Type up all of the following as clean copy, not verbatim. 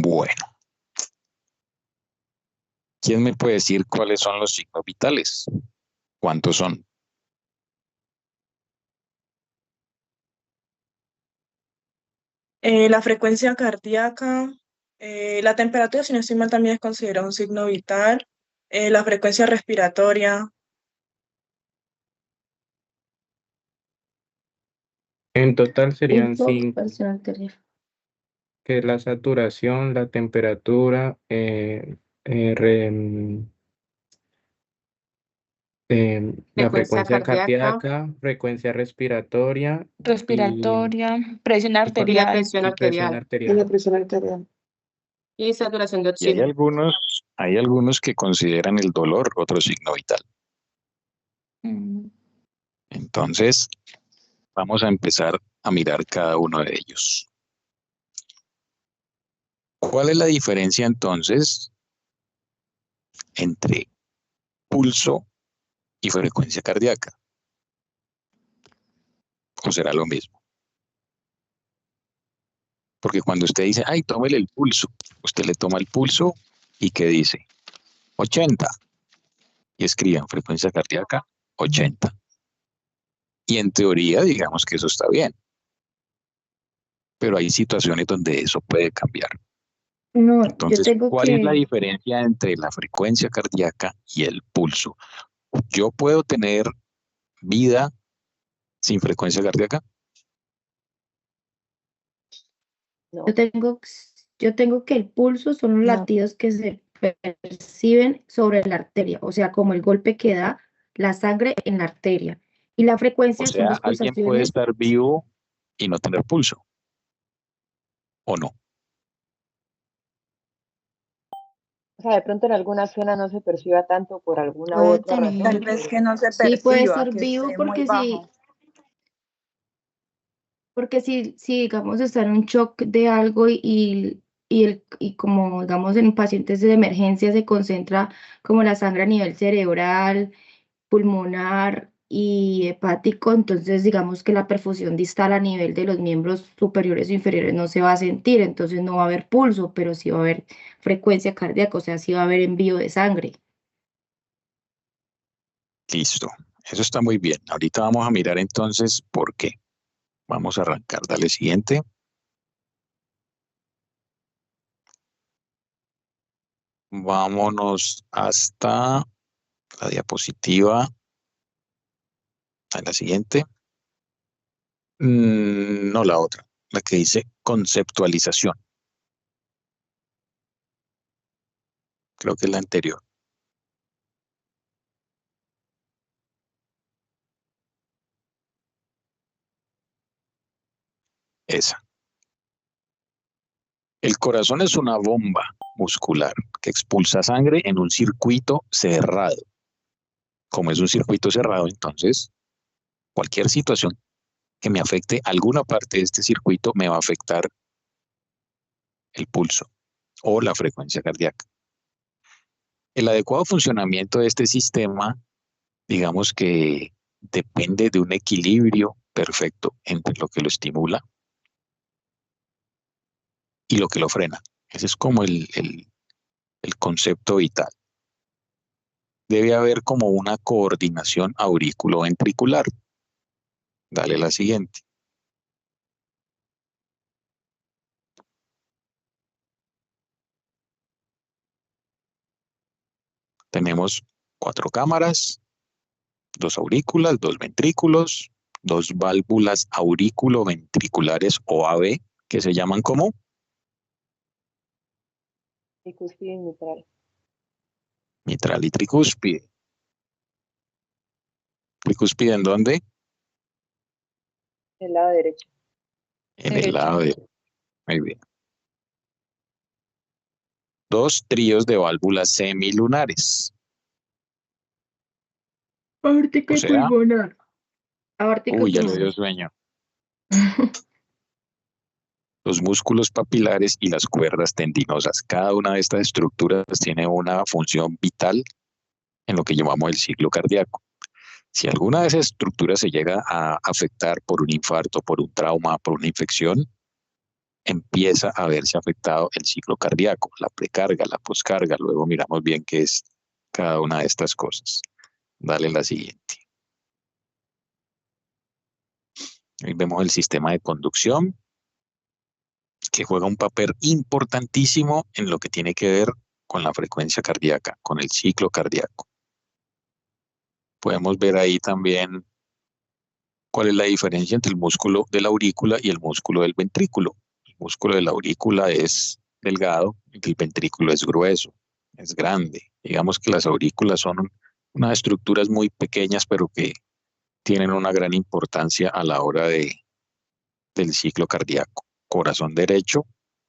Bueno, ¿quién me puede decir cuáles son los signos vitales? ¿Cuántos son? La frecuencia cardíaca, la temperatura, si no estoy mal, también es considerado un signo vital. La frecuencia respiratoria. En total serían Pulso, 5, presión arterial. que es la saturación, la temperatura, la Frecuencia frecuencia cardíaca cardíaca, frecuencia respiratoria y, Respiratoria, presión ¿y cuál? y la arterial. presión Y presión arterial. Y la arterial. presión arterial. Y saturación de Y oxígeno. hay algunos que consideran el dolor otro signo vital. Mm, Entonces, vamos a empezar a mirar cada uno de ellos. ¿Cuál es la diferencia entonces entre pulso y frecuencia cardíaca? ¿O será lo mismo? Porque cuando usted dice, ay, tómele el pulso, usted le toma el pulso y ¿qué dice? 80. Y escriban frecuencia cardíaca 80. Y en teoría, digamos que eso está bien. Pero hay situaciones donde eso puede cambiar. No, yo Entonces, tengo ¿cuál es la que, diferencia entre la frecuencia cardíaca y el pulso? ¿Yo puedo tener vida sin frecuencia cardíaca? No, yo tengo, yo tengo que el pulso son los no. latidos que se perciben sobre la arteria, o sea, como el golpe que da la sangre en la arteria. Y la O frecuencia son sea, las alguien puede pulsaciones. estar vivo y no tener pulso, ¿o no? O sea, de pronto en alguna zona no se perciba tanto por alguna u Puede otra razón. Tal tener, vez que no se sí puede perciba, estar que vivo esté muy bajo. porque si digamos está en un shock de algo y como digamos en pacientes de emergencia se concentra como la sangre a nivel cerebral, pulmonar y hepático, entonces digamos que la perfusión distal a nivel de los miembros superiores o inferiores no se va a sentir, entonces no va a haber pulso, pero sí va a haber frecuencia cardíaca, o sea, sí va a haber envío de sangre. Listo. Eso está muy bien. Ahorita vamos a mirar entonces por qué. Vamos a arrancar. Dale siguiente. Vámonos hasta la diapositiva. A la siguiente. No, la otra. La que dice conceptualización. Creo que es la anterior. Esa. El corazón es una bomba muscular que expulsa sangre en un circuito cerrado. Como es un circuito cerrado, entonces cualquier situación que me afecte alguna parte de este circuito me va a afectar el pulso o la frecuencia cardíaca. El adecuado funcionamiento de este sistema, digamos que depende de un equilibrio perfecto entre lo que lo estimula y lo que lo frena. Ese es como el concepto vital. Debe haber como una coordinación aurículo-ventricular. Dale la siguiente. Tenemos 4 cámaras, 2 aurículas, 2 ventrículos, 2 válvulas aurículo-ventriculares o AB, que se llaman como Tricúspide y mitral. mitral y tricúspide. ¿Tricúspide en dónde? El lado derecho. En el Derecho. lado de... Muy bien. 2 tríos de válvulas semilunares. Aórtica O y sea, pulmonar. Aórtica y uy, ya le dio pulmonar. sueño. Los músculos papilares y las cuerdas tendinosas. Cada una de estas estructuras tiene una función vital en lo que llamamos el ciclo cardíaco. Si alguna de esas estructuras se llega a afectar por un infarto, por un trauma, por una infección, empieza a verse afectado el ciclo cardíaco, la precarga, la poscarga. Luego miramos bien qué es cada una de estas cosas. Dale la siguiente. Ahí vemos el sistema de conducción, que juega un papel importantísimo en lo que tiene que ver con la frecuencia cardíaca, con el ciclo cardíaco. Podemos ver ahí también cuál es la diferencia entre el músculo de la aurícula y el músculo del ventrículo. El músculo de la aurícula es delgado y el ventrículo es grueso, es grande. Digamos que las aurículas son unas estructuras muy pequeñas, pero que tienen una gran importancia a la hora del ciclo cardíaco. Corazón derecho,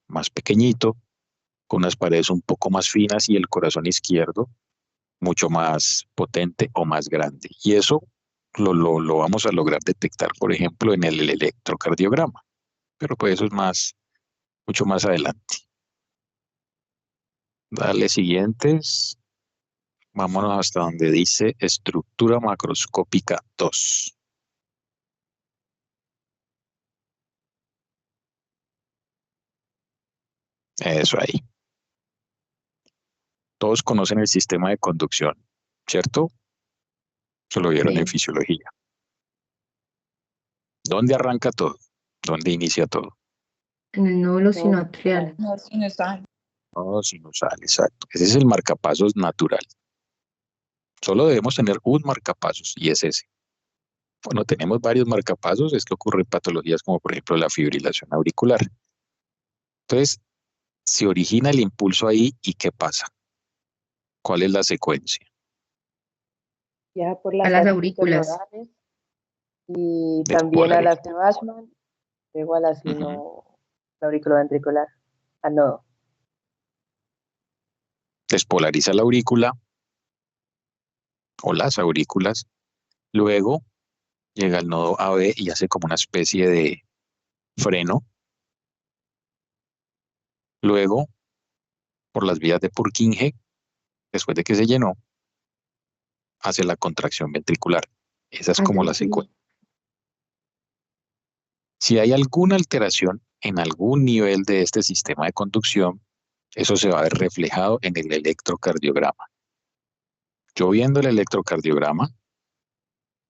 más pequeñito, con unas paredes un poco más finas, y el corazón izquierdo, mucho más potente o más grande. Y eso lo vamos a lograr detectar, por ejemplo, en el electrocardiograma. Pero pues eso es mucho más adelante. Dale siguientes. Vámonos hasta donde dice estructura macroscópica 2. Eso ahí. Todos conocen el sistema de conducción, ¿cierto? Se lo vieron en Sí. fisiología. ¿Dónde arranca todo? ¿Dónde inicia todo? En el nódulo Nódulo sinoatrial. No, sinusal. No, sinusal, exacto. Ese es el marcapasos natural. Solo debemos tener un marcapasos y es ese. Cuando tenemos varios marcapasos es que ocurren patologías como por ejemplo la fibrilación auricular. Entonces, se origina el impulso ahí y ¿qué pasa? ¿Cuál es la secuencia? Viaja por A las las arterias aurículas. neuronales y De también a polaridad. las de Bachmann, luego a la auriculoventricular, al nodo. Despolariza la aurícula o las aurículas. Luego llega al nodo AB y hace como una especie de freno. Luego, por las vías de Purkinje, después de que se llenó, hace la contracción ventricular. Esa es como Hace la así. secuencia. Si hay alguna alteración en algún nivel de este sistema de conducción, eso se va a ver reflejado en el electrocardiograma. Yo viendo el electrocardiograma,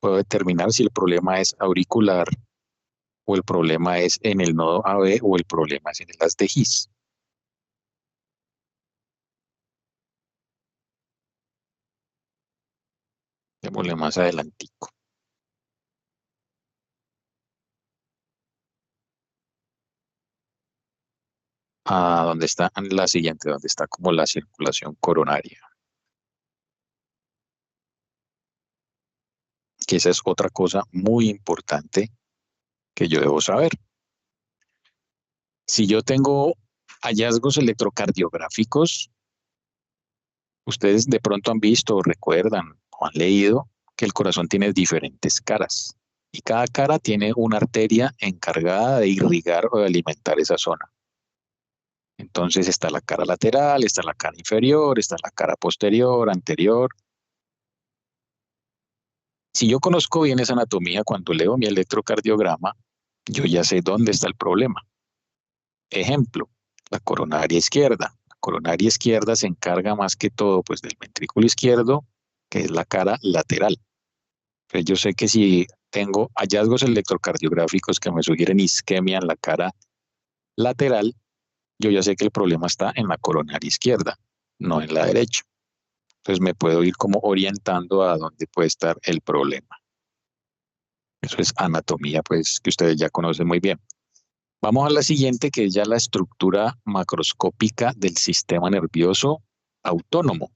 puedo determinar si el problema es auricular o el problema es en el nodo AB o el problema es en las de His. Démosle más adelantico. A donde está la siguiente, donde está como la circulación coronaria. Que esa es otra cosa muy importante que yo debo saber. Si yo tengo hallazgos electrocardiográficos, ustedes de pronto han visto o recuerdan o han leído que el corazón tiene diferentes caras y cada cara tiene una arteria encargada de irrigar o de alimentar esa zona. Entonces está la cara lateral, está la cara inferior, está la cara posterior, anterior. Si yo conozco bien esa anatomía, cuando leo mi electrocardiograma, yo ya sé dónde está el problema. Ejemplo, la coronaria izquierda. La coronaria izquierda se encarga más que todo pues del ventrículo izquierdo, que es la cara lateral. Entonces yo sé que si tengo hallazgos electrocardiográficos que me sugieren isquemia en la cara lateral, yo ya sé que el problema está en la coronaria izquierda, no en la derecha. Entonces me puedo ir como orientando a dónde puede estar el problema. Eso es anatomía, pues, que ustedes ya conocen muy bien. Vamos a la siguiente, que es ya la estructura macroscópica del sistema nervioso autónomo.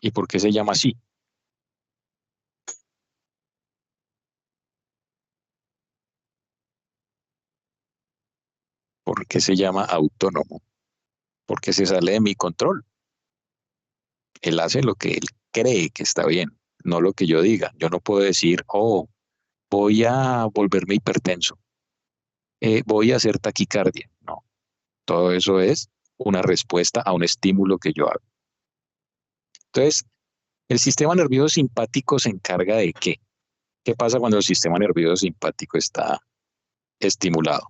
¿Y por qué se llama así? ¿Por qué se llama autónomo? Porque se sale de mi control. Él hace lo que él cree que está bien, no lo que yo diga. Yo no puedo decir, oh, voy a volverme hipertenso, voy a hacer taquicardia. No, todo eso es una respuesta a un estímulo que yo hago. Entonces, el sistema nervioso simpático se encarga de qué. ¿Qué pasa cuando el sistema nervioso simpático está estimulado?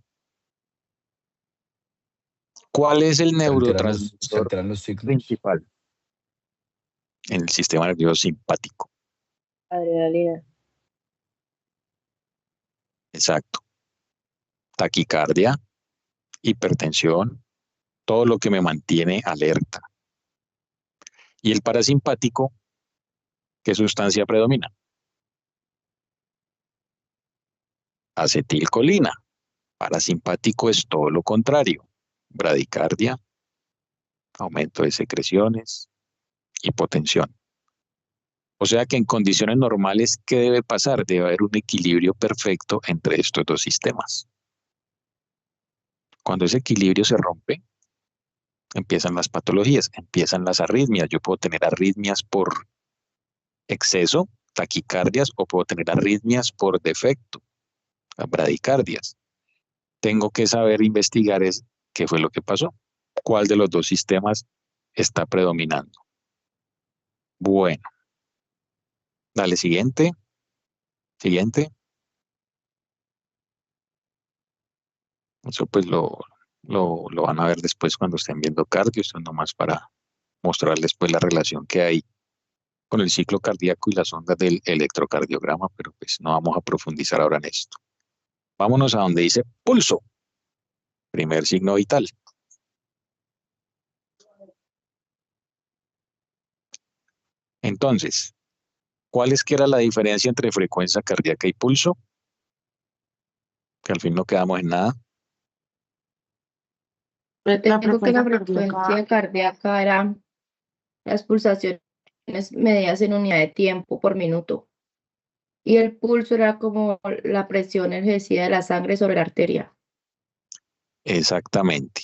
¿Cuál es el Se neurotransmisor alteran los signos. principal en el sistema nervioso simpático? Adrenalina. Exacto. Taquicardia, hipertensión, todo lo que me mantiene alerta. Y el parasimpático, ¿qué sustancia predomina? Acetilcolina. Parasimpático es todo lo contrario. Bradicardia, aumento de secreciones, hipotensión. O sea que en condiciones normales, ¿qué debe pasar? Debe haber un equilibrio perfecto entre estos dos sistemas. Cuando ese equilibrio se rompe, empiezan las patologías, empiezan las arritmias. Yo puedo tener arritmias por exceso, taquicardias, o puedo tener arritmias por defecto, bradicardias. Tengo que saber investigar qué fue lo que pasó, cuál de los dos sistemas está predominando. Bueno, dale siguiente. Siguiente. Eso pues lo van a ver después cuando estén viendo cardio. Esto es nomás para mostrarles pues la relación que hay con el ciclo cardíaco y las ondas del electrocardiograma, pero pues no vamos a profundizar ahora en esto. Vámonos a donde dice pulso. Primer signo vital. Entonces, ¿cuál es que era la diferencia entre frecuencia cardíaca y pulso? Que al fin no quedamos en nada. Tengo que la frecuencia cardíaca era las pulsaciones medidas en unidad de tiempo por minuto. Y el pulso era como la presión ejercida de la sangre sobre la arteria. Exactamente.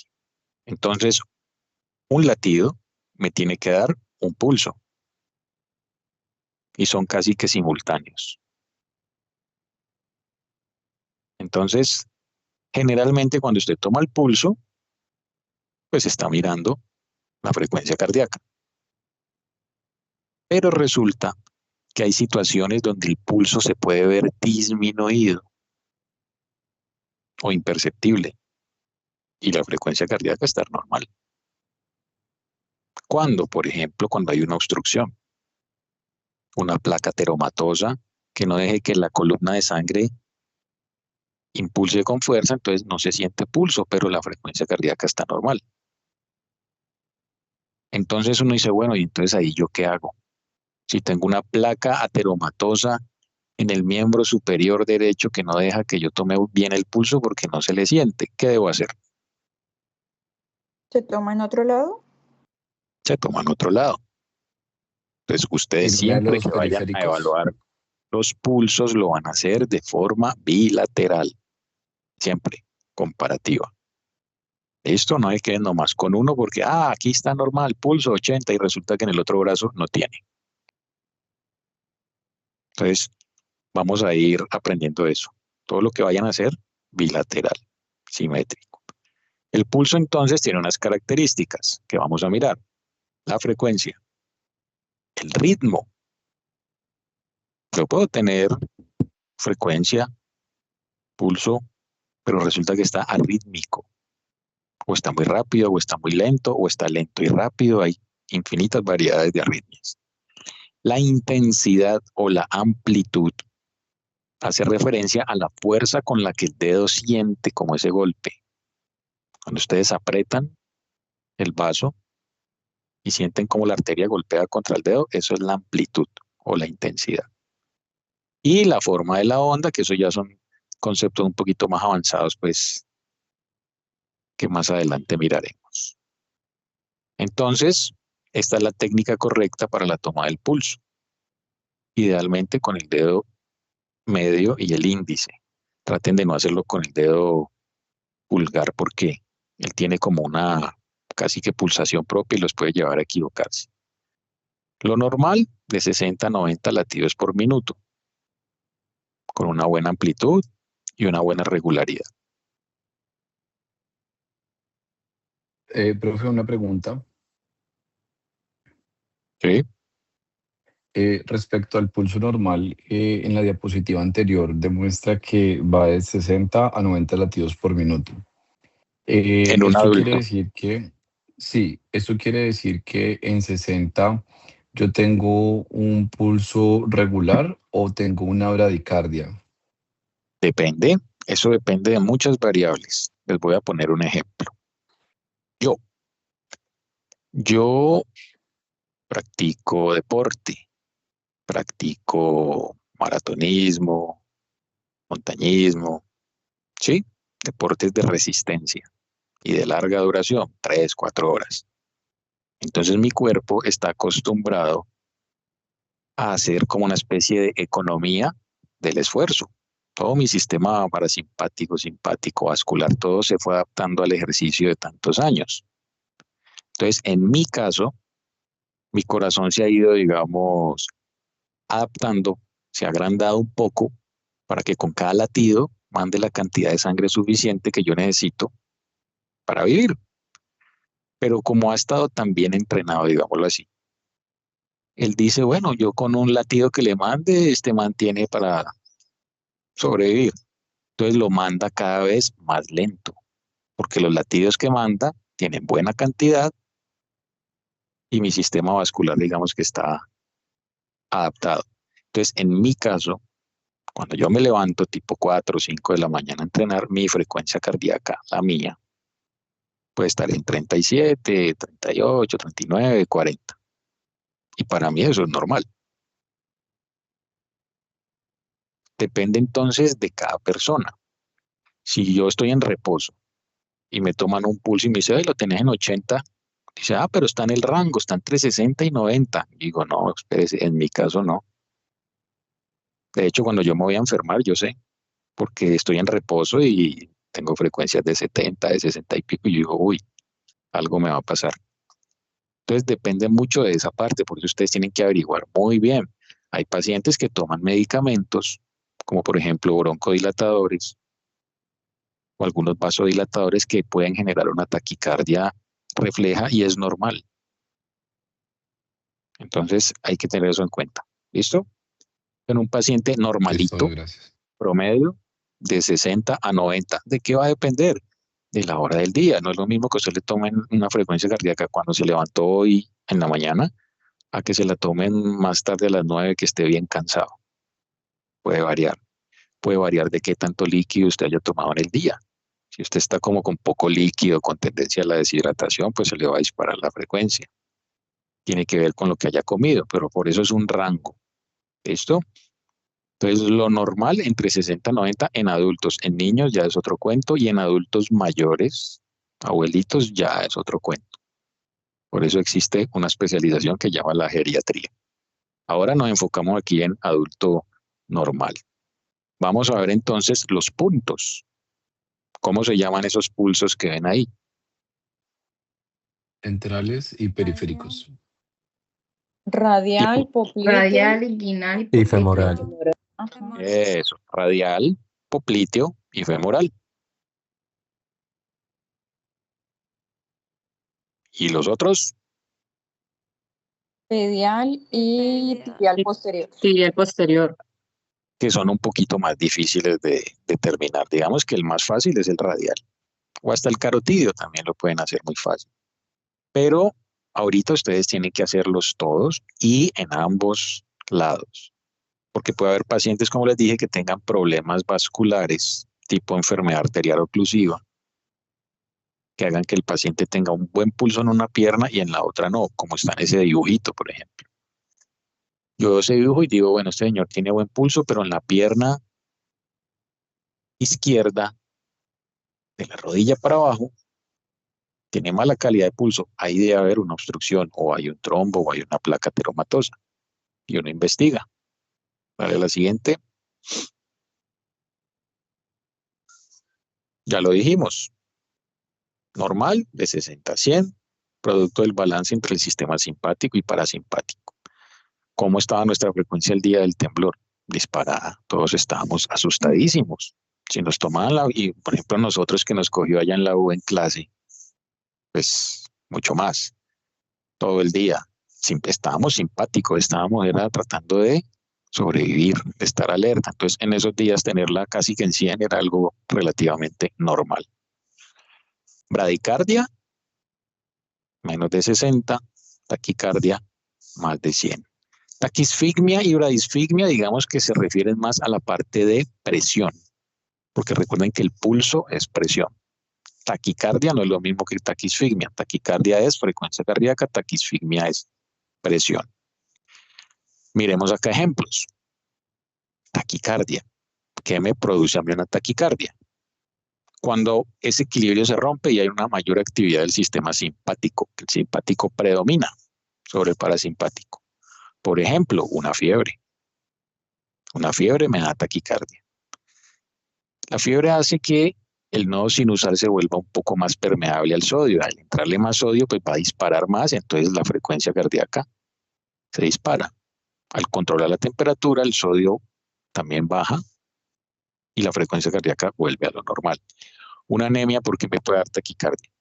Entonces, un latido me tiene que dar un pulso. Y son casi que simultáneos. Entonces, generalmente cuando usted toma el pulso, pues está mirando la frecuencia cardíaca. Pero resulta que hay situaciones donde el pulso se puede ver disminuido o imperceptible y la frecuencia cardíaca está normal. ¿Cuándo? Por ejemplo, cuando hay una obstrucción, una placa ateromatosa que no deje que la columna de sangre impulse con fuerza, entonces no se siente pulso, pero la frecuencia cardíaca está normal. Entonces uno dice, bueno, ¿y entonces ahí yo qué hago? Si tengo una placa ateromatosa en el miembro superior derecho que no deja que yo tome bien el pulso porque no se le siente, ¿qué debo hacer? ¿Se toma en otro lado? Se toma en otro lado. Entonces ustedes Irme a siempre los que vayan a periféricos. evaluar los pulsos lo van a hacer de forma bilateral, siempre comparativa. Esto no hay que ir nomás con uno porque, aquí está normal, pulso 80 y resulta que en el otro brazo no tiene. Entonces, vamos a ir aprendiendo eso. Todo lo que vayan a hacer, bilateral, simétrico. El pulso entonces tiene unas características que vamos a mirar. La frecuencia, el ritmo. Yo puedo tener frecuencia, pulso, pero resulta que está arrítmico. O está muy rápido, o está muy lento, o está lento y rápido. Hay infinitas variedades de arritmias. La intensidad o la amplitud hace referencia a la fuerza con la que el dedo siente como ese golpe. Cuando ustedes apretan el vaso y sienten como la arteria golpea contra el dedo, eso es la amplitud o la intensidad. Y la forma de la onda, que eso ya son conceptos un poquito más avanzados, pues, que más adelante miraremos. Entonces, esta es la técnica correcta para la toma del pulso. Idealmente con el dedo medio y el índice. Traten de no hacerlo con el dedo pulgar porque él tiene como una casi que pulsación propia y los puede llevar a equivocarse. Lo normal de 60 a 90 latidos por minuto, con una buena amplitud y una buena regularidad. Profe, una pregunta. ¿Sí? Respecto al pulso normal, en la diapositiva anterior demuestra que va de 60 a 90 latidos por minuto. en un Esto quiere adulto. decir que, sí, esto quiere decir que en 60 yo tengo un pulso regular o tengo una bradicardia. Depende, eso depende de muchas variables. Les voy a poner un ejemplo. Yo, yo practico deporte, practico maratonismo, montañismo, ¿sí? Deportes de resistencia y de larga duración, 3, 4 horas. Entonces mi cuerpo está acostumbrado a hacer como una especie de economía del esfuerzo. Todo mi sistema parasimpático, simpático, vascular, todo se fue adaptando al ejercicio de tantos años. Entonces, en mi caso, mi corazón se ha ido, digamos, adaptando, se ha agrandado un poco para que con cada latido mande la cantidad de sangre suficiente que yo necesito para vivir. Pero como ha estado tan bien entrenado, digámoslo así, él dice, bueno, yo con un latido que le mande, este mantiene para sobrevivir. Entonces lo manda cada vez más lento, porque los latidos que manda tienen buena cantidad y mi sistema vascular, digamos que está adaptado. Entonces, en mi caso, cuando yo me levanto tipo 4 o 5 de la mañana a entrenar, mi frecuencia cardíaca, la mía, puede estar en 37, 38, 39, 40. Y para mí eso es normal. Depende entonces de cada persona. Si yo estoy en reposo y me toman un pulso y me dicen, "Ay, lo tenés en 80", dice, pero está en el rango, está entre 60 y 90. Y digo, no, espérese, en mi caso no. De hecho, cuando yo me voy a enfermar, yo sé, porque estoy en reposo y tengo frecuencias de 70, de 60 y pico, y yo digo, uy, algo me va a pasar. Entonces depende mucho de esa parte, por eso ustedes tienen que averiguar muy bien. Hay pacientes que toman medicamentos, como por ejemplo broncodilatadores o algunos vasodilatadores que pueden generar una taquicardia refleja y es normal. Entonces hay que tener eso en cuenta. ¿Listo? En un paciente Listo, normalito, gracias. promedio, de 60 a 90. ¿De qué va a depender? De la hora del día. No es lo mismo que usted le tomen una frecuencia cardíaca cuando se levantó hoy en la mañana a que se la tomen más tarde a las 9 que esté bien cansado. Puede variar. Puede variar de qué tanto líquido usted haya tomado en el día. Si usted está como con poco líquido, con tendencia a la deshidratación, pues se le va a disparar la frecuencia. Tiene que ver con lo que haya comido, pero por eso es un rango. ¿Listo? Entonces, lo normal entre 60 y 90 en adultos, en niños ya es otro cuento y en adultos mayores, abuelitos, ya es otro cuento. Por eso existe una especialización que llama la geriatría. Ahora nos enfocamos aquí en adulto normal. Vamos a ver entonces los puntos. ¿Cómo se llaman esos pulsos que ven ahí? Centrales y periféricos. Radial, popliteo. Radial, inguinal y Y popliteo. femoral. Ajá. Eso, radial, popliteo y femoral. ¿Y los otros? Pedial y tibial posterior. Tibial posterior. Que son un poquito más difíciles de determinar. Digamos que el más fácil es el radial. O hasta el carotidio también lo pueden hacer muy fácil. Pero ahorita ustedes tienen que hacerlos todos y en ambos lados. Porque puede haber pacientes, como les dije, que tengan problemas vasculares, tipo enfermedad arterial oclusiva, que hagan que el paciente tenga un buen pulso en una pierna y en la otra no, como está en ese dibujito, por ejemplo. Yo veo ese dibujo y digo, bueno, este señor tiene buen pulso, pero en la pierna izquierda, de la rodilla para abajo, tiene mala calidad de pulso. Ahí debe haber una obstrucción, o hay un trombo, o hay una placa ateromatosa. Y uno investiga. Vale, la siguiente. Ya lo dijimos. Normal, de 60 a 100, producto del balance entre el sistema simpático y parasimpático. ¿Cómo estaba nuestra frecuencia el día del temblor? Disparada. Todos estábamos asustadísimos. Si nos tomaban y por ejemplo nosotros que nos cogió allá en la U en clase, pues mucho más, todo el día. Estábamos simpáticos, era tratando de sobrevivir, de estar alerta. Entonces, en esos días tenerla casi que en 100 era algo relativamente normal. Bradicardia, menos de 60, taquicardia, más de 100. Taquisfigmia y bradisfigmia, digamos que se refieren más a la parte de presión, porque recuerden que el pulso es presión. Taquicardia no es lo mismo que taquisfigmia. Taquicardia es frecuencia cardíaca, taquisfigmia es presión. Miremos acá ejemplos. Taquicardia. ¿Qué me produce a mí una taquicardia? Cuando ese equilibrio se rompe y hay una mayor actividad del sistema simpático, el simpático predomina sobre el parasimpático. Por ejemplo, una fiebre. Una fiebre me da taquicardia. La fiebre hace que el nodo sinusal se vuelva un poco más permeable al sodio. Al entrarle más sodio, pues va a disparar más, entonces la frecuencia cardíaca se dispara. Al controlar la temperatura, el sodio también baja y la frecuencia cardíaca vuelve a lo normal. Una anemia, ¿por qué me puede dar taquicardia?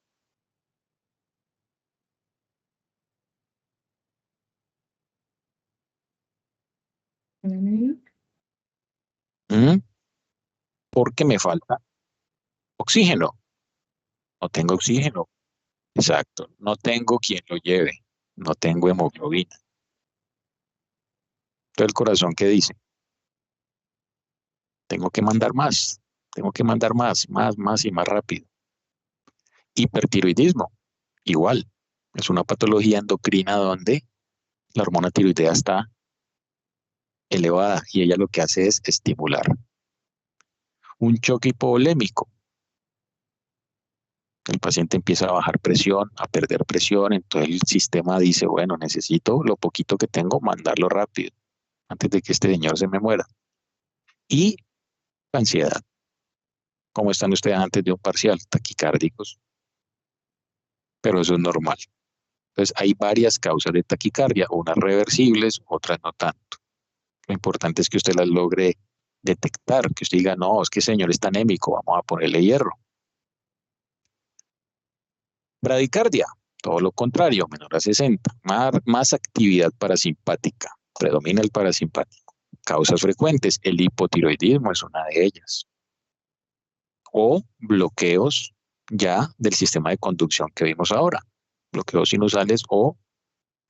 Porque me falta oxígeno. No tengo oxígeno. Exacto. No tengo quien lo lleve. No tengo hemoglobina. Entonces el corazón, ¿qué dice? Tengo que mandar más. Tengo que mandar más y más rápido. Hipertiroidismo, igual. Es una patología endocrina donde la hormona tiroidea está elevada y ella lo que hace es estimular. Un choque hipovolémico. El paciente empieza a bajar presión, a perder presión, entonces el sistema dice, bueno, necesito lo poquito que tengo, mandarlo rápido, antes de que este señor se me muera. Y la ansiedad. ¿Cómo están ustedes antes de un parcial? Taquicárdicos. Pero eso es normal. Entonces hay varias causas de taquicardia, unas reversibles, otras no tanto. Lo importante es que usted las logre detectar, que usted diga, no, es que ese señor está anémico, vamos a ponerle hierro. Bradicardia, todo lo contrario, menor a 60, más actividad parasimpática, predomina el parasimpático. Causas frecuentes, el hipotiroidismo es una de ellas. O bloqueos ya del sistema de conducción que vimos ahora, bloqueos sinusales o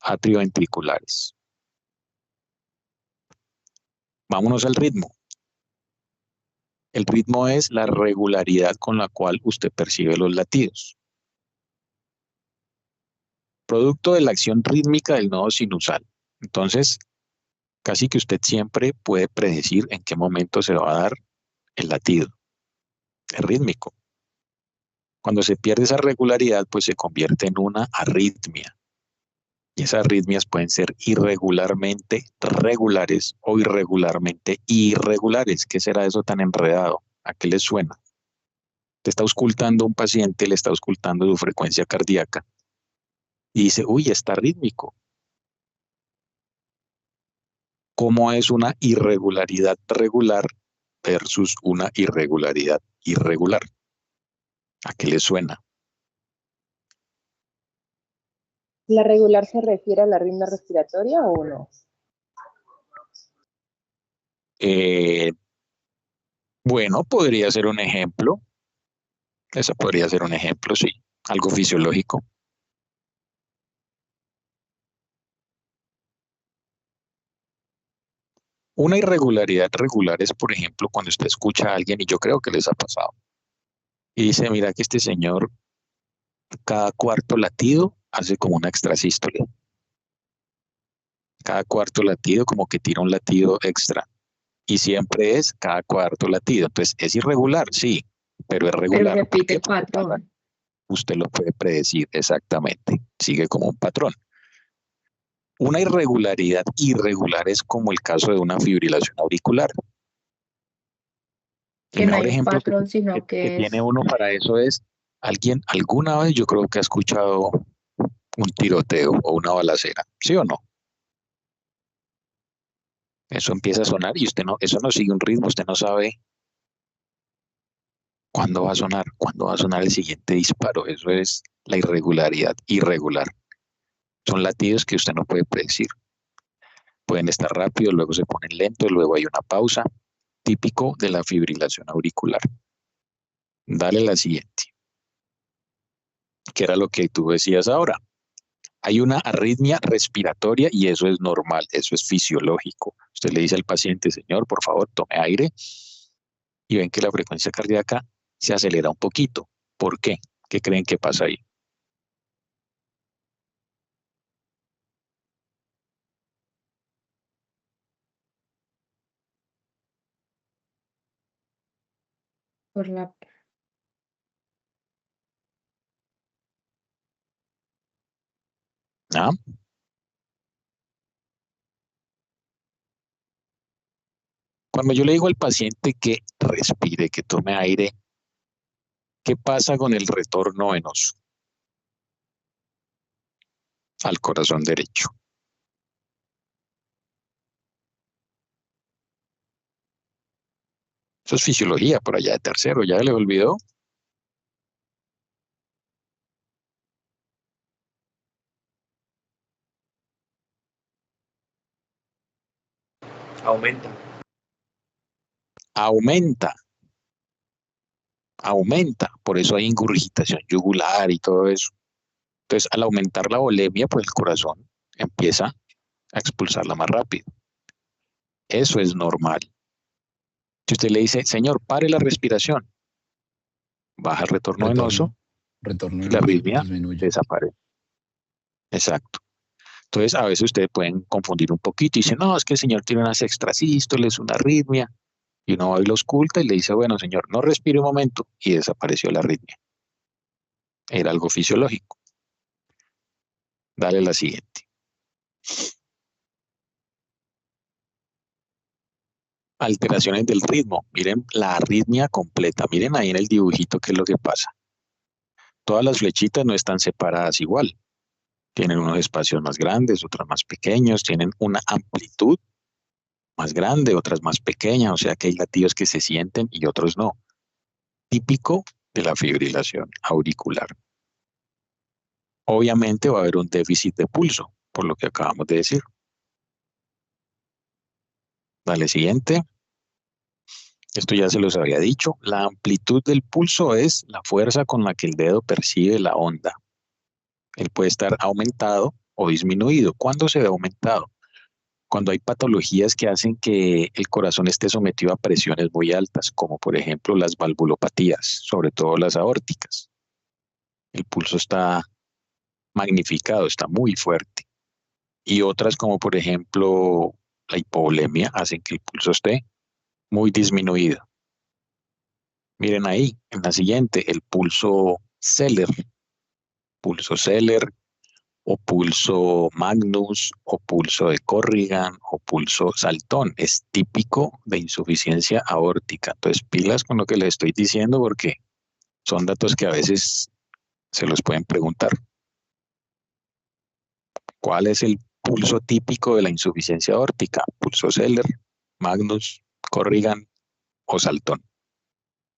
atrioventriculares. Vámonos al ritmo. El ritmo es la regularidad con la cual usted percibe los latidos. Producto de la acción rítmica del nodo sinusal. Entonces, casi que usted siempre puede predecir en qué momento se va a dar el latido. Es rítmico. Cuando se pierde esa regularidad, pues se convierte en una arritmia. Y esas arritmias pueden ser irregularmente regulares o irregularmente irregulares. ¿Qué será eso tan enredado? ¿A qué le suena? Te está auscultando un paciente, le está auscultando su frecuencia cardíaca y dice, uy, está rítmico. ¿Cómo es una irregularidad regular versus una irregularidad irregular? ¿A qué le suena? ¿La regular se refiere a la arritmia respiratoria o no? Bueno, podría ser un ejemplo. Esa podría ser un ejemplo, sí. Algo fisiológico. Una irregularidad regular es, por ejemplo, cuando usted escucha a alguien, y yo creo que les ha pasado, y dice, mira que este señor, cada cuarto latido hace como una extrasístole. Cada cuarto latido como que tira un latido extra. Y siempre es cada cuarto latido. Entonces, es irregular, sí, pero es regular. Pero repite el Porque patrón. usted lo puede predecir exactamente. Sigue como un patrón. Una irregularidad irregular es como el caso de una fibrilación auricular. Que El no mejor hay un ejemplo patrón, sino que que tiene es uno para eso es alguien, alguna vez yo creo que ha escuchado un tiroteo o una balacera, ¿sí o no? Eso empieza a sonar y usted no, eso no sigue un ritmo, usted no sabe cuándo va a sonar el siguiente disparo. Eso es la irregularidad irregular. Son latidos que usted no puede predecir. Pueden estar rápidos, luego se ponen lentos, luego hay una pausa, típico de la fibrilación auricular. Dale la siguiente. que era lo que tú decías ahora. Hay una arritmia respiratoria y eso es normal, eso es fisiológico. Usted le dice al paciente, señor, por favor, tome aire y ven que la frecuencia cardíaca se acelera un poquito. ¿Por qué? ¿Qué creen que pasa ahí? Por la, ¿Ah? Cuando yo le digo al paciente que respire, que tome aire, ¿qué pasa con el retorno venoso al corazón derecho? Eso es fisiología por allá de tercero, ¿ya le olvidó? Aumenta. Aumenta, aumenta, por eso hay ingurgitación yugular y todo eso. Entonces, al aumentar la volemia, pues el corazón empieza a expulsarla más rápido. Eso es normal. Si usted le dice, señor, pare la respiración, baja el retorno venoso Retorno y la venoso, arritmia disminuye. desaparece. Exacto. Entonces, a veces ustedes pueden confundir un poquito y dicen, no, es que el señor tiene unas extrasístoles, una arritmia, y uno va y lo oculta y le dice, bueno, señor, no respire un momento, y desapareció la arritmia. Era algo fisiológico. Dale la siguiente. Alteraciones del ritmo. Miren la arritmia completa. Miren ahí en el dibujito qué es lo que pasa. Todas las flechitas no están separadas igual. Tienen unos espacios más grandes, otros más pequeños, tienen una amplitud más grande, otras más pequeñas, o sea que hay latidos que se sienten y otros no. Típico de la fibrilación auricular. Obviamente va a haber un déficit de pulso, por lo que acabamos de decir. Dale siguiente. Esto ya se los había dicho. La amplitud del pulso es la fuerza con la que el dedo percibe la onda. Él puede estar aumentado o disminuido. ¿Cuándo se ve aumentado? Cuando hay patologías que hacen que el corazón esté sometido a presiones muy altas, como por ejemplo las valvulopatías, sobre todo las aórticas. El pulso está magnificado, está muy fuerte. Y otras como por ejemplo la hipovolemia hacen que el pulso esté muy disminuido. Miren ahí, en la siguiente, el pulso Zeller o pulso Magnus o pulso de Corrigan o pulso Saltón. Es típico de insuficiencia aórtica. Entonces, pilas con lo que les estoy diciendo porque son datos que a veces se los pueden preguntar. ¿Cuál es el pulso típico de la insuficiencia aórtica? Pulso Zeller, Magnus, Corrigan o Saltón.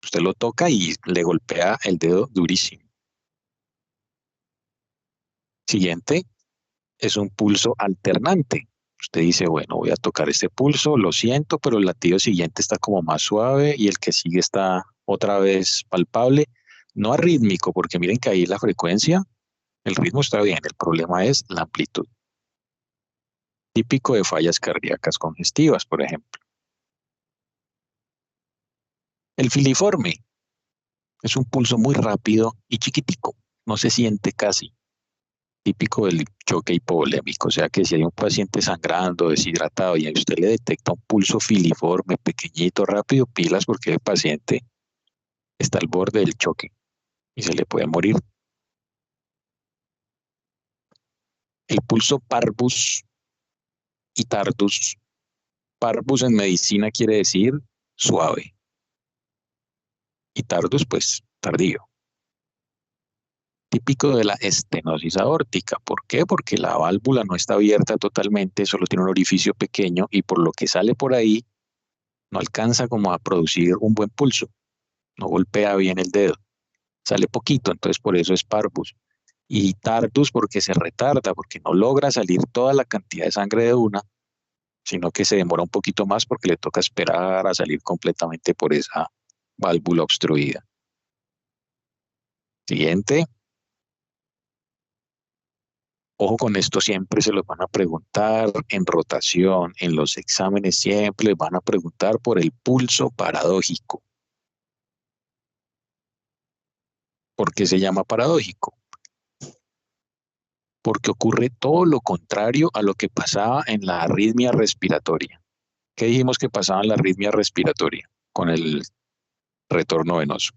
Usted lo toca y le golpea el dedo durísimo. Siguiente es un pulso alternante. Usted dice, bueno, voy a tocar este pulso, lo siento, pero el latido siguiente está como más suave y el que sigue está otra vez palpable. No arrítmico, porque miren que ahí la frecuencia, el ritmo está bien, el problema es la amplitud. Típico de fallas cardíacas congestivas, por ejemplo. El filiforme es un pulso muy rápido y chiquitico, no se siente casi. Típico del choque hipovolémico, o sea que si hay un paciente sangrando, deshidratado y a usted le detecta un pulso filiforme, pequeñito, rápido, pilas porque el paciente está al borde del choque y se le puede morir. El pulso parvus y tardus. Parvus en medicina quiere decir suave y tardus pues tardío. Típico de la estenosis aórtica. ¿Por qué? Porque la válvula no está abierta totalmente, solo tiene un orificio pequeño y por lo que sale por ahí no alcanza como a producir un buen pulso, no golpea bien el dedo, sale poquito, entonces por eso es parvus. Y tardus porque se retarda, porque no logra salir toda la cantidad de sangre de una, sino que se demora un poquito más porque le toca esperar a salir completamente por esa válvula obstruida. Siguiente, Ojo con esto, siempre se los van a preguntar en rotación, en los exámenes siempre les van a preguntar por el pulso paradójico. ¿Por qué se llama paradójico? Porque ocurre todo lo contrario a lo que pasaba en la arritmia respiratoria. ¿Qué dijimos que pasaba en la arritmia respiratoria con el retorno venoso?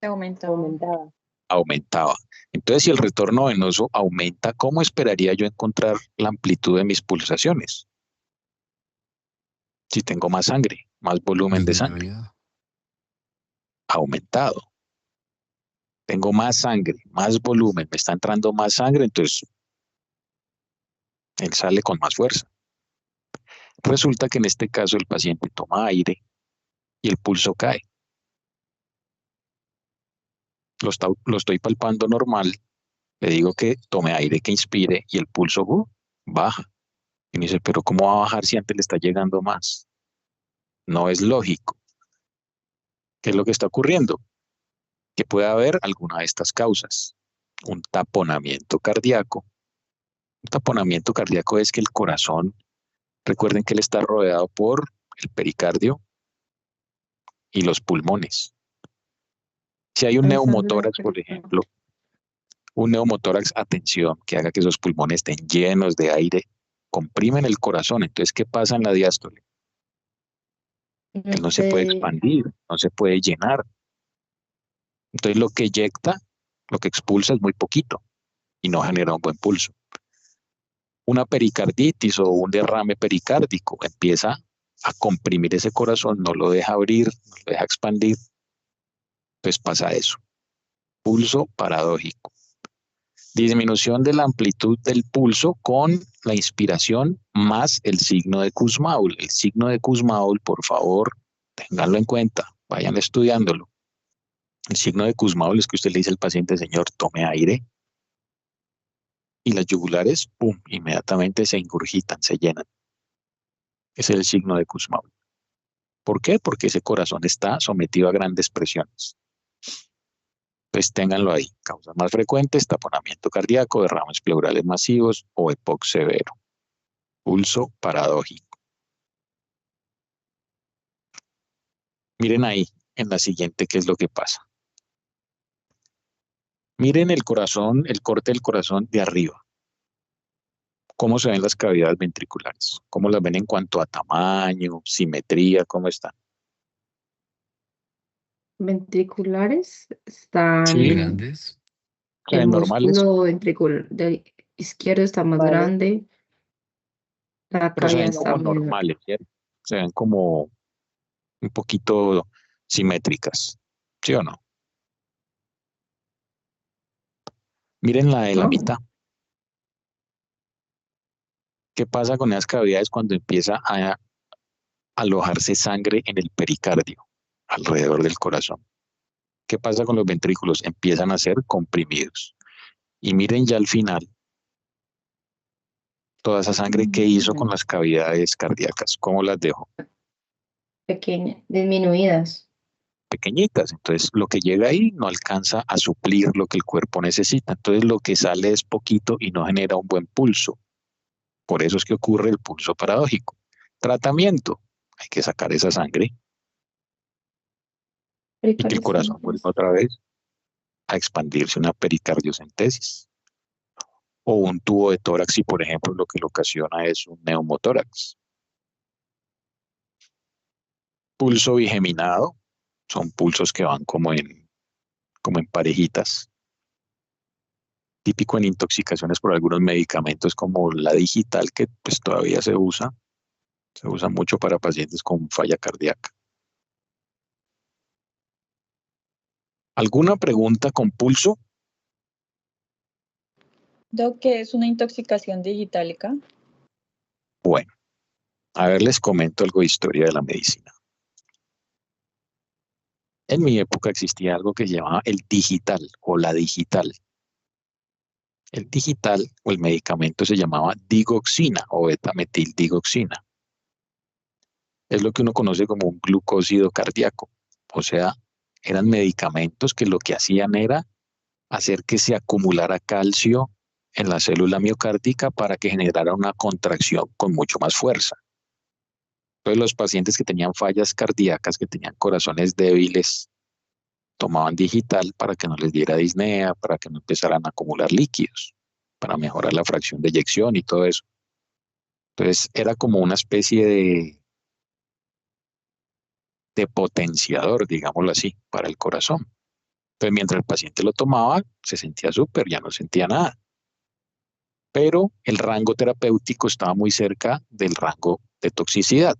Se aumenta. Aumentaba. Aumentaba. Entonces, si el retorno venoso aumenta, ¿cómo esperaría yo encontrar la amplitud de mis pulsaciones? Si tengo más sangre, más volumen de sangre, Disminuida. aumentado. Tengo más sangre, más volumen, me está entrando más sangre, entonces él sale con más fuerza. Resulta que en este caso el paciente toma aire y el pulso cae. Lo estoy palpando normal, le digo que tome aire, que inspire y el pulso baja. Y me dice, pero ¿cómo va a bajar si antes le está llegando más? No es lógico. ¿Qué es lo que está ocurriendo? Que puede haber alguna de estas causas. Un taponamiento cardíaco. Un taponamiento cardíaco es que el corazón, recuerden que él está rodeado por el pericardio y los pulmones. Si hay un neumotórax, por ejemplo, un neumotórax, atención, que haga que esos pulmones estén llenos de aire, comprimen el corazón. Entonces, ¿qué pasa en la diástole? Él no se puede expandir, no se puede llenar. Entonces, lo que eyecta, lo que expulsa es muy poquito y no genera un buen pulso. Una pericarditis o un derrame pericárdico empieza a comprimir ese corazón, no lo deja abrir, no lo deja expandir. Entonces pasa eso. Pulso paradójico. Disminución de la amplitud del pulso con la inspiración más el signo de Kussmaul. El signo de Kussmaul, por favor, ténganlo en cuenta, vayan estudiándolo. El signo de Kussmaul es que usted le dice al paciente, señor, tome aire, y las yugulares, pum, inmediatamente se ingurgitan, se llenan. Ese es el signo de Kussmaul. ¿Por qué? Porque ese corazón está sometido a grandes presiones. Pues ténganlo ahí. Causas más frecuentes, taponamiento cardíaco, derrames pleurales masivos o EPOC severo. Pulso paradójico. Miren ahí, en la siguiente, qué es lo que pasa. Miren el corazón, el corte del corazón de arriba. ¿Cómo se ven las cavidades ventriculares? ¿Cómo las ven en cuanto a tamaño, simetría, cómo están? Ventriculares Sí, están, Grandes. se el ven normales, músculo ventricular izquierdo está más Vale. grande, la pero se cavidad ven está como muy normales, ¿cierto? Se ven como un poquito simétricas, ¿sí o no? Miren la de la ¿no? mitad. ¿Qué pasa con esas cavidades cuando empieza a alojarse sangre en el pericardio, alrededor del corazón? ¿Qué pasa con los ventrículos? Empiezan a ser comprimidos. Y miren ya al final toda esa sangre que hizo con las cavidades cardíacas. ¿Cómo las dejo? Pequeñas, disminuidas. Pequeñitas. Entonces, lo que llega ahí no alcanza a suplir lo que el cuerpo necesita. Entonces, lo que sale es poquito y no genera un buen pulso. Por eso es que ocurre el pulso paradójico. Tratamiento. Hay que sacar esa sangre y que el corazón vuelva otra vez a expandirse, una pericardiocentesis. O un tubo de tórax, si por ejemplo lo que lo ocasiona es un neumotórax. Pulso bigeminado, son pulsos que van como en parejitas. Típico en intoxicaciones por algunos medicamentos como la digital, que pues todavía se usa mucho para pacientes con falla cardíaca. ¿Alguna pregunta con pulso? Doc, ¿qué es una intoxicación digitálica? Bueno, a ver, les comento algo de historia de la medicina. En mi época existía algo que se llamaba el digital o la digital. El digital o el medicamento se llamaba digoxina o betametildigoxina. Es lo que uno conoce como un glucósido cardíaco. O sea, eran medicamentos que lo que hacían era hacer que se acumulara calcio en la célula miocárdica para que generara una contracción con mucho más fuerza. Entonces los pacientes que tenían fallas cardíacas, que tenían corazones débiles, tomaban digital para que no les diera disnea, para que no empezaran a acumular líquidos, para mejorar la fracción de eyección y todo eso. Entonces era como una especie de potenciador, digámoslo así, para el corazón. Entonces mientras el paciente lo tomaba, se sentía súper, ya no sentía nada. Pero el rango terapéutico estaba muy cerca del rango de toxicidad.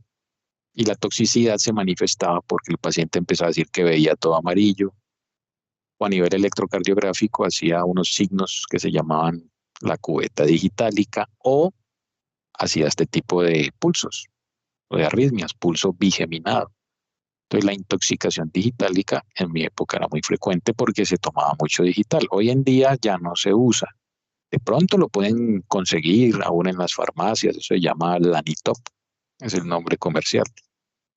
Y la toxicidad se manifestaba porque el paciente empezaba a decir que veía todo amarillo, o a nivel electrocardiográfico hacía unos signos que se llamaban la cubeta digitálica, o hacía este tipo de pulsos o de arritmias, pulso bigeminado. Entonces la intoxicación digitálica en mi época era muy frecuente porque se tomaba mucho digital. Hoy en día ya no se usa. De pronto lo pueden conseguir aún en las farmacias, eso se llama Lanitop, es el nombre comercial.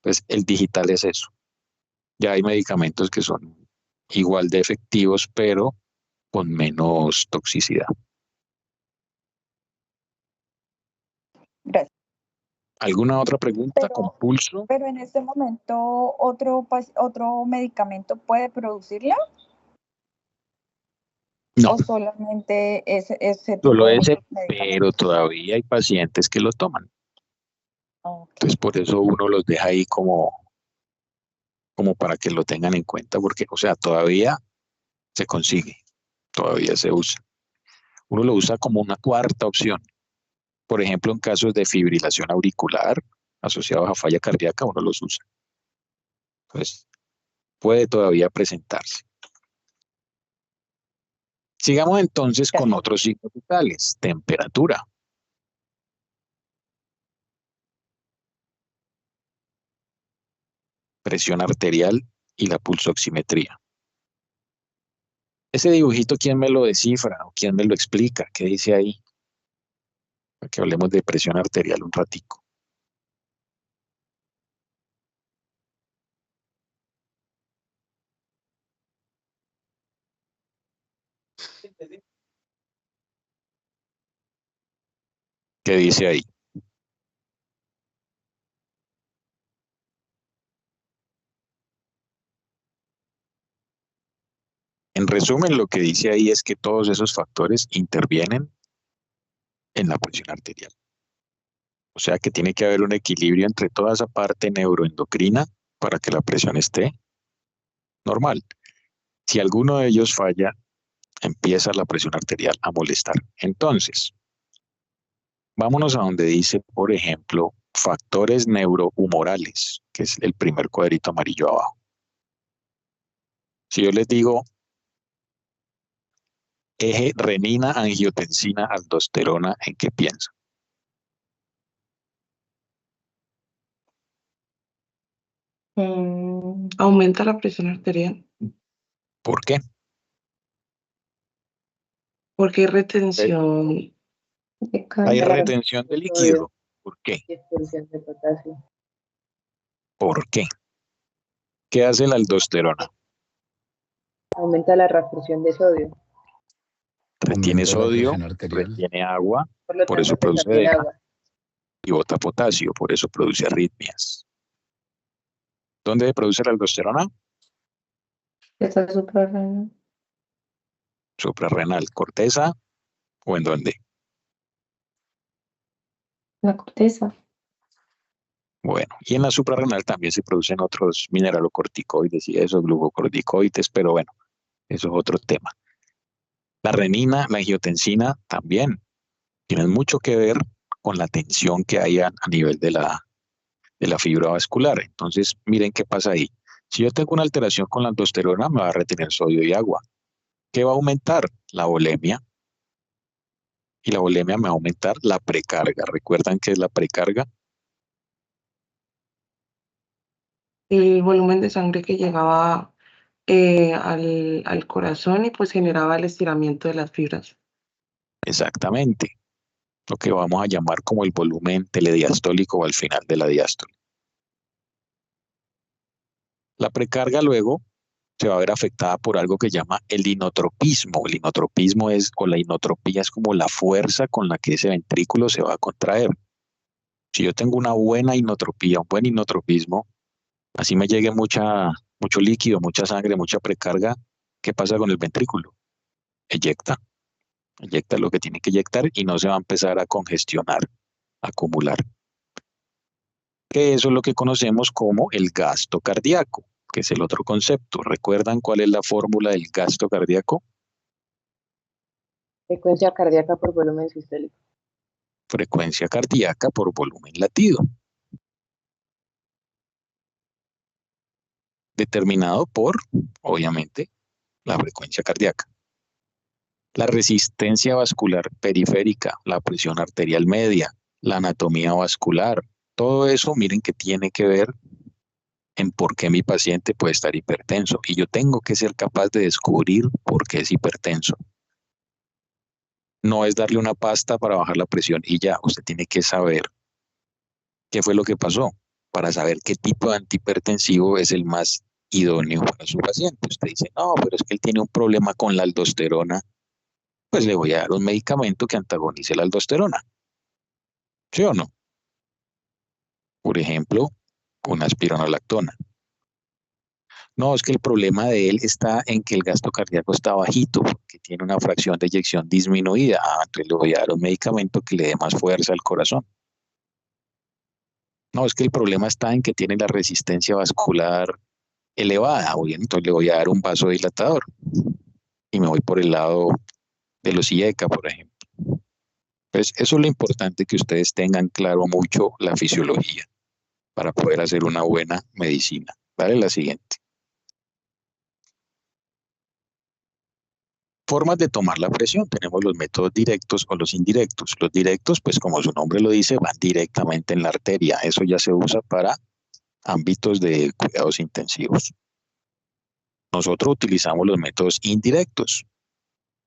Pues el digital es eso. Ya hay medicamentos que son igual de efectivos, pero con menos toxicidad. Gracias. ¿Alguna otra pregunta con Pero, pulso? pero en este momento, ¿otro medicamento puede producirla? No, ¿O solamente ese solo tipo de ese, pero medicamentos? todavía hay pacientes que lo toman. Ok. Entonces por eso uno los deja ahí como para que lo tengan en cuenta, porque, o sea, todavía se consigue, todavía se usa. Uno lo usa como una cuarta opción. Por ejemplo, en casos de fibrilación auricular asociados a falla cardíaca, uno los usa. Entonces, puede todavía presentarse. Sigamos entonces con Gracias. otros signos vitales. Temperatura. Presión arterial y la pulsoximetría. Ese dibujito, ¿quién me lo descifra o quién me lo explica? ¿Qué dice ahí? Para que hablemos de presión arterial un ratico. ¿Qué dice ahí? En resumen, lo que dice ahí es que todos esos factores intervienen en la presión arterial. O sea que tiene que haber un equilibrio entre toda esa parte neuroendocrina para que la presión esté normal. Si alguno de ellos falla, empieza la presión arterial a molestar. Entonces, vámonos a donde dice, por ejemplo, factores neurohumorales, que es el primer cuadrito amarillo abajo. Si yo les digo eje renina, angiotensina, aldosterona, ¿en qué piensan? Aumenta la presión arterial ¿Por qué? porque hay retención. De Hay calcio. retención de líquido. ¿Por qué? Y expulsión de potasio. ¿Por qué? ¿Qué hace la aldosterona? Aumenta la transfusión de sodio. Retiene Aumenta la sodio, presión arterial. retiene agua, Por lo por eso tanto, produce también edema, agua. y bota potasio, por eso produce arritmias. ¿Dónde se produce la aldosterona? Está súper raro. Suprarrenal, corteza, ¿o en dónde? La corteza. Bueno, y en la suprarrenal también se producen otros mineralocorticoides y esos glucocorticoides, pero bueno, eso es otro tema. La renina, la angiotensina también tienen mucho que ver con la tensión que hay a nivel de la fibra vascular. Entonces, miren qué pasa ahí. Si yo tengo una alteración con la aldosterona, me va a retener sodio y agua. ¿Qué va a aumentar? La volemia. Y la volemia me va a aumentar la precarga. ¿Recuerdan qué es la precarga? El volumen de sangre que llegaba al corazón y pues generaba el estiramiento de las fibras. Exactamente. Lo que vamos a llamar como el volumen telediastólico o al final de la diástole. La precarga luego se va a ver afectada por algo que llama el inotropismo. El inotropismo es, o la inotropía es como la fuerza con la que ese ventrículo se va a contraer. Si yo tengo una buena inotropía, un buen inotropismo, así me llegue mucho líquido, mucha sangre, mucha precarga, ¿qué pasa con el ventrículo? Eyecta lo que tiene que eyectar y no se va a empezar a congestionar, a acumular. Que eso es lo que conocemos como el gasto cardíaco, que es el otro concepto. ¿Recuerdan cuál es la fórmula del gasto cardíaco? Frecuencia cardíaca por volumen sistólico. Frecuencia cardíaca por volumen latido. Determinado por, obviamente, la frecuencia cardíaca. La resistencia vascular periférica, la presión arterial media, la anatomía vascular, todo eso, miren que tiene que ver en por qué mi paciente puede estar hipertenso. Y yo tengo que ser capaz de descubrir por qué es hipertenso. No es darle una pasta para bajar la presión y ya, usted tiene que saber qué fue lo que pasó para saber qué tipo de antihipertensivo es el más idóneo para su paciente. Usted dice, no, pero es que él tiene un problema con la aldosterona, pues le voy a dar un medicamento que antagonice la aldosterona. ¿Sí o no? Por ejemplo, una espironolactona. No, es que el problema de él está en que el gasto cardíaco está bajito, porque tiene una fracción de eyección disminuida. Entonces le voy a dar un medicamento que le dé más fuerza al corazón. No, es que el problema está en que tiene la resistencia vascular elevada. Bien, entonces le voy a dar un vasodilatador. Y me voy por el lado de los IECA, por ejemplo. Pues eso es lo importante, que ustedes tengan claro mucho la fisiología para poder hacer una buena medicina. Dale la siguiente. Formas de tomar la presión. Tenemos los métodos directos o los indirectos. Los directos, pues como su nombre lo dice, van directamente en la arteria. Eso ya se usa para ámbitos de cuidados intensivos. Nosotros utilizamos los métodos indirectos.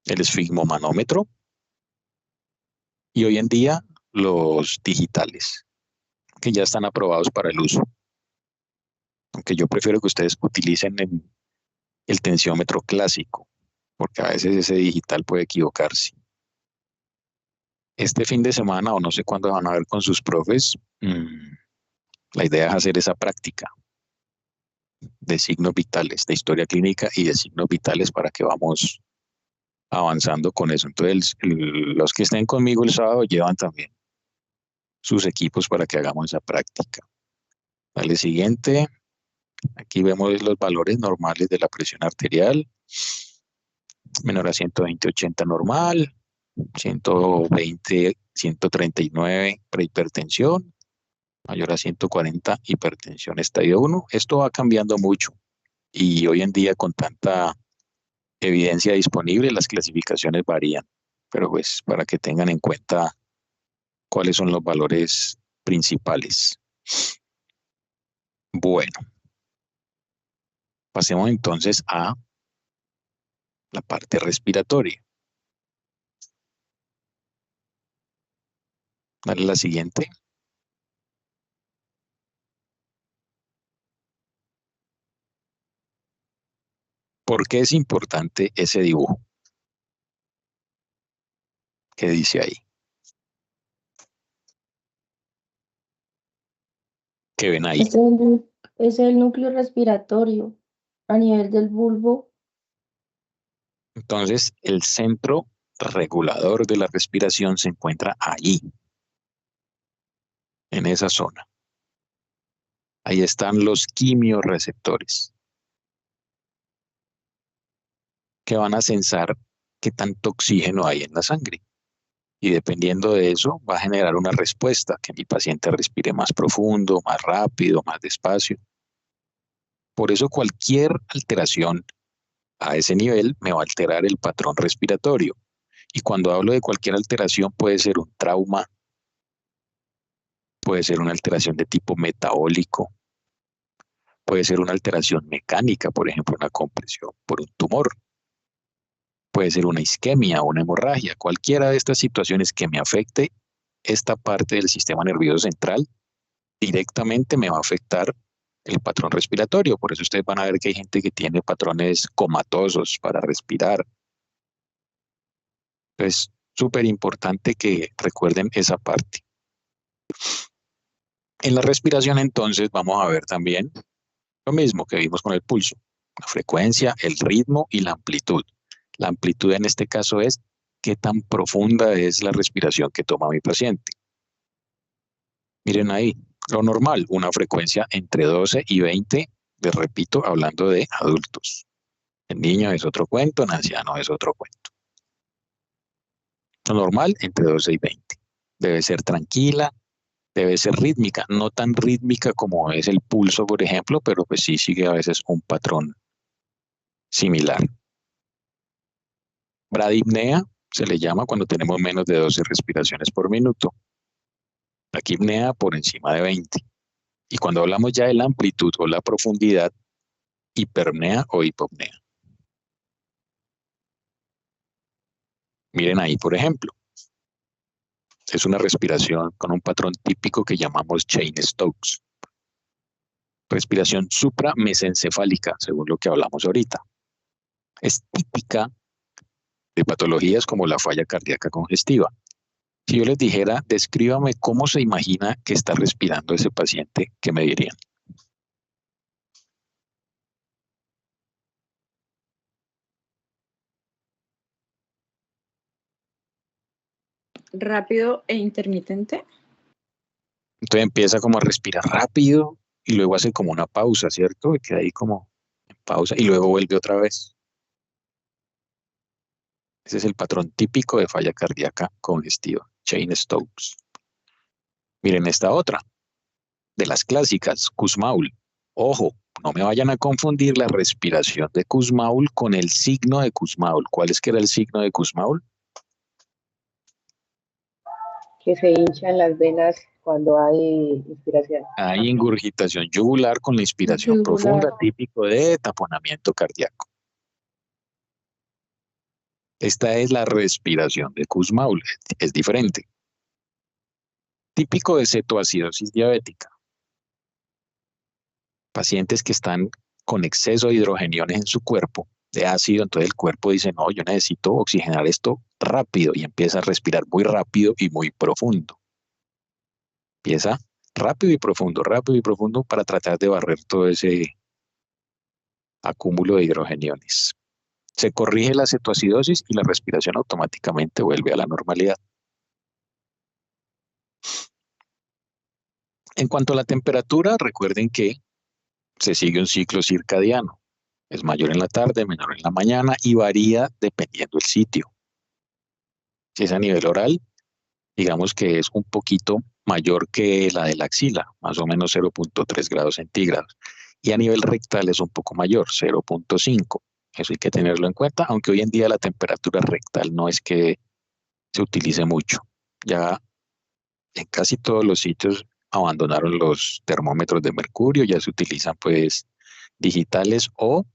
El esfigmomanómetro y hoy en día los digitales, que ya están aprobados para el uso. Aunque yo prefiero que ustedes utilicen el tensiómetro clásico, porque a veces ese digital puede equivocarse. Este fin de semana, o no sé cuándo van a ver con sus profes, la idea es hacer esa práctica de signos vitales, de historia clínica y de signos vitales para que vamos avanzando con eso. Entonces, los que estén conmigo el sábado llevan también sus equipos para que hagamos esa práctica. Dale siguiente. Aquí vemos los valores normales de la presión arterial. Menor a 120/80 normal, 120/139 prehipertensión, mayor a 140 hipertensión estadio 1. Esto va cambiando mucho y hoy en día con tanta evidencia disponible las clasificaciones varían, pero pues para que tengan en cuenta cuáles son los valores principales. Bueno, pasemos entonces a la parte respiratoria. Dale la siguiente. ¿Por qué es importante ese dibujo? ¿Qué dice ahí? ¿Qué ven ahí? Es el núcleo respiratorio a nivel del bulbo. Entonces, el centro regulador de la respiración se encuentra ahí, en esa zona. Ahí están los quimiorreceptores, que van a sensar qué tanto oxígeno hay en la sangre. Y dependiendo de eso, va a generar una respuesta, que mi paciente respire más profundo, más rápido, más despacio. Por eso cualquier alteración a ese nivel me va a alterar el patrón respiratorio. Y cuando hablo de cualquier alteración, puede ser un trauma, puede ser una alteración de tipo metabólico, puede ser una alteración mecánica, por ejemplo, una compresión por un tumor. Puede ser una isquemia o una hemorragia. Cualquiera de estas situaciones que me afecte esta parte del sistema nervioso central directamente me va a afectar el patrón respiratorio. Por eso ustedes van a ver que hay gente que tiene patrones comatosos para respirar. Entonces, súper importante que recuerden esa parte. En la respiración, entonces, vamos a ver también lo mismo que vimos con el pulso, la frecuencia, el ritmo y la amplitud. La amplitud en este caso es qué tan profunda es la respiración que toma mi paciente. Miren ahí, lo normal, una frecuencia entre 12 y 20, les repito, hablando de adultos. En niños es otro cuento, en ancianos es otro cuento. Lo normal, entre 12 y 20. Debe ser tranquila, debe ser rítmica, no tan rítmica como es el pulso, por ejemplo, pero pues sí sigue a veces un patrón similar. Bradipnea se le llama cuando tenemos menos de 12 respiraciones por minuto. Taquipnea por encima de 20. Y cuando hablamos ya de la amplitud o la profundidad, hiperpnea o hipopnea. Miren ahí, por ejemplo. Es una respiración con un patrón típico que llamamos Cheyne-Stokes. Respiración supramesencefálica, según lo que hablamos ahorita. Es típica de patologías como la falla cardíaca congestiva. Si yo les dijera, descríbame cómo se imagina que está respirando ese paciente, ¿qué me dirían? Rápido e intermitente. Entonces empieza como a respirar rápido y luego hace como una pausa, ¿cierto? Y queda ahí como en pausa y luego vuelve otra vez. Ese es el patrón típico de falla cardíaca congestiva, Cheyne-Stokes. Miren esta otra, de las clásicas, Kussmaul. Ojo, no me vayan a confundir la respiración de Kussmaul con el signo de Kussmaul. ¿Cuál es que era el signo de Kussmaul? Que se hinchan las venas cuando hay inspiración. Hay ingurgitación yugular con la inspiración Yugular. profunda, típico de taponamiento cardíaco. Esta es la respiración de Kussmaul, es diferente. Típico de cetoacidosis diabética. Pacientes que están con exceso de hidrogeniones en su cuerpo, de ácido, entonces el cuerpo dice, no, yo necesito oxigenar esto rápido y empieza a respirar muy rápido y muy profundo. Empieza rápido y profundo para tratar de barrer todo ese acúmulo de hidrogeniones. Se corrige la cetoacidosis y la respiración automáticamente vuelve a la normalidad. En cuanto a la temperatura, recuerden que se sigue un ciclo circadiano. Es mayor en la tarde, menor en la mañana y varía dependiendo del sitio. Si es a nivel oral, digamos que es un poquito mayor que la de la axila, más o menos 0.3 grados centígrados. Y a nivel rectal es un poco mayor, 0.5. Eso hay que tenerlo en cuenta, aunque hoy en día la temperatura rectal no es que se utilice mucho. Ya en casi todos los sitios abandonaron los termómetros de mercurio, ya se utilizan pues digitales o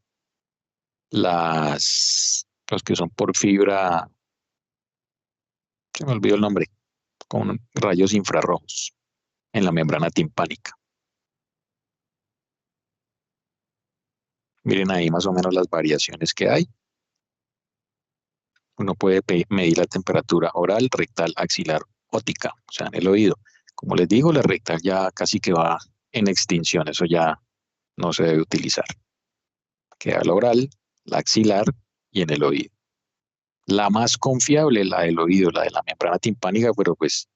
los que son por fibra, se me olvidó el nombre, con rayos infrarrojos en la membrana timpánica. Miren ahí más o menos las variaciones que hay. Uno puede medir la temperatura oral, rectal, axilar, ótica, o sea, en el oído. Como les digo, la rectal ya casi que va en extinción, eso ya no se debe utilizar. Queda la oral, la axilar y en el oído. La más confiable, la del oído, la de la membrana timpánica, pero pues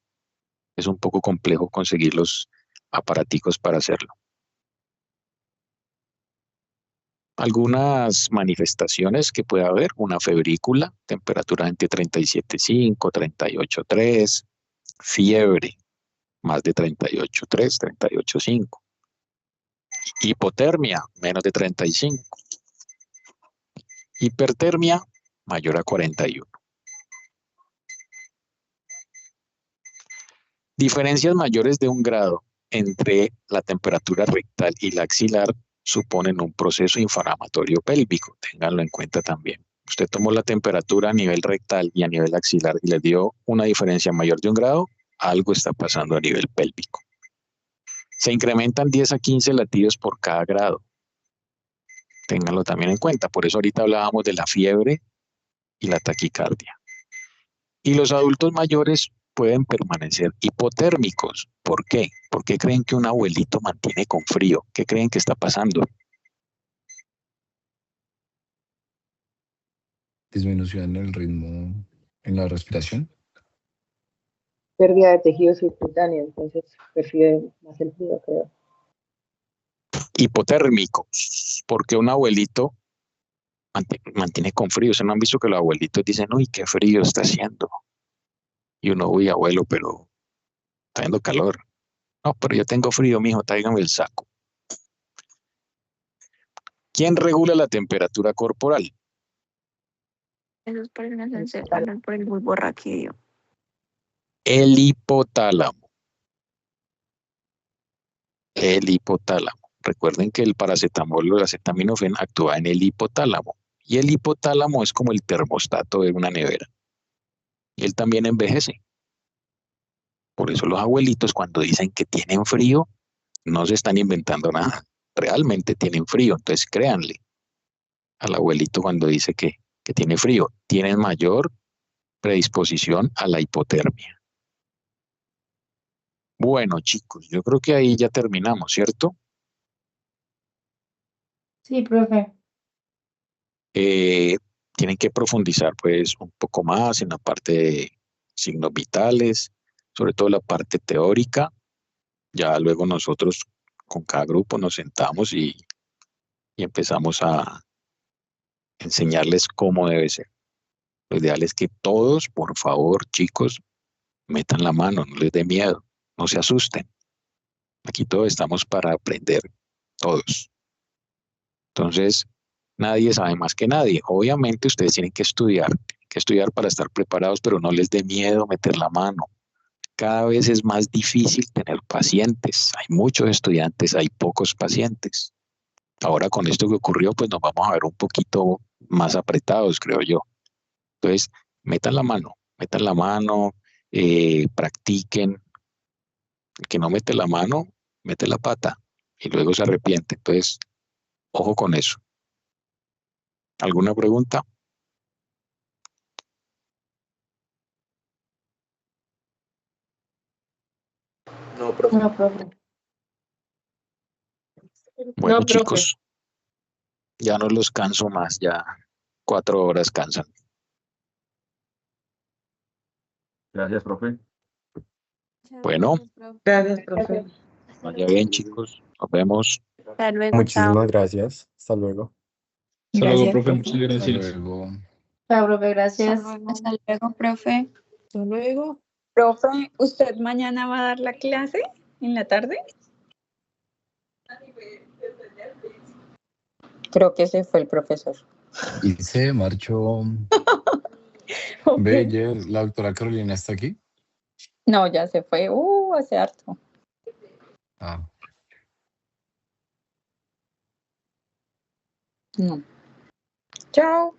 es un poco complejo conseguir los aparaticos para hacerlo. Algunas manifestaciones que puede haber, una febrícula, temperatura entre 37.5, 38.3, fiebre, más de 38.3, 38.5. Hipotermia, menos de 35. Hipertermia, mayor a 41. Diferencias mayores de 1 grado entre la temperatura rectal y la axilar suponen un proceso inflamatorio pélvico. Ténganlo en cuenta también. Usted tomó la temperatura a nivel rectal y a nivel axilar y le dio una diferencia mayor de 1 grado, algo está pasando a nivel pélvico. Se incrementan 10 a 15 latidos por cada grado. Ténganlo también en cuenta. Por eso ahorita hablábamos de la fiebre y la taquicardia. Y los adultos mayores pueden permanecer hipotérmicos. ¿Por qué? ¿Por qué creen que un abuelito mantiene con frío? ¿Qué creen que está pasando? Disminución en el ritmo en la respiración. Pérdida de tejido subcutáneo, entonces prefiere más el frío, creo. Hipotérmicos. Porque un abuelito mantiene con frío. ¿Se no han visto que los abuelitos dicen, uy, qué frío está haciendo? Y uno, uy, abuelo, pero está haciendo calor. No, pero yo tengo frío, mijo, tráigame el saco. ¿Quién regula la temperatura corporal? Esos personas andan por el muy borraquillo. El hipotálamo. El hipotálamo. Recuerden que el paracetamol o el acetaminofén actúa en el hipotálamo. Y el hipotálamo es como el termostato de una nevera. Y él también envejece. Por eso los abuelitos cuando dicen que tienen frío, no se están inventando nada. Realmente tienen frío. Entonces créanle al abuelito cuando dice que tiene frío. Tienen mayor predisposición a la hipotermia. Bueno, chicos, yo creo que ahí ya terminamos, ¿cierto? Sí, profe. Tienen que profundizar pues un poco más en la parte de signos vitales, sobre todo la parte teórica. Ya luego nosotros con cada grupo nos sentamos y empezamos a enseñarles cómo debe ser. Lo ideal es que todos, por favor, chicos, metan la mano, no les dé miedo, no se asusten. Aquí todos estamos para aprender, todos. Entonces, nadie sabe más que nadie. Obviamente ustedes tienen que estudiar para estar preparados, pero no les dé miedo meter la mano. Cada vez es más difícil tener pacientes. Hay muchos estudiantes, hay pocos pacientes. Ahora con esto que ocurrió, pues nos vamos a ver un poquito más apretados, creo yo. Entonces, metan la mano, practiquen. El que no mete la mano, mete la pata y luego se arrepiente. Entonces, ojo con eso. ¿Alguna pregunta? No, profe. No, profe. Bueno, No, profe. chicos, ya no los canso más, ya 4 horas cansan. Gracias, profe. Bueno, Gracias, profe. vaya bien, chicos. Nos vemos. Hasta luego, chao. Muchísimas gracias. Hasta luego. Hasta luego, Gracias, profe. profe. Muchas Hasta gracias. luego. Chao, profe, gracias. Hasta luego, profe. Hasta luego. Profe, ¿usted mañana va a dar la clase en la tarde? Creo que ese fue el profesor. Y se marchó. Ve, la doctora Carolina está aquí. No, ya se fue. Hace harto. Ah. No. Chao.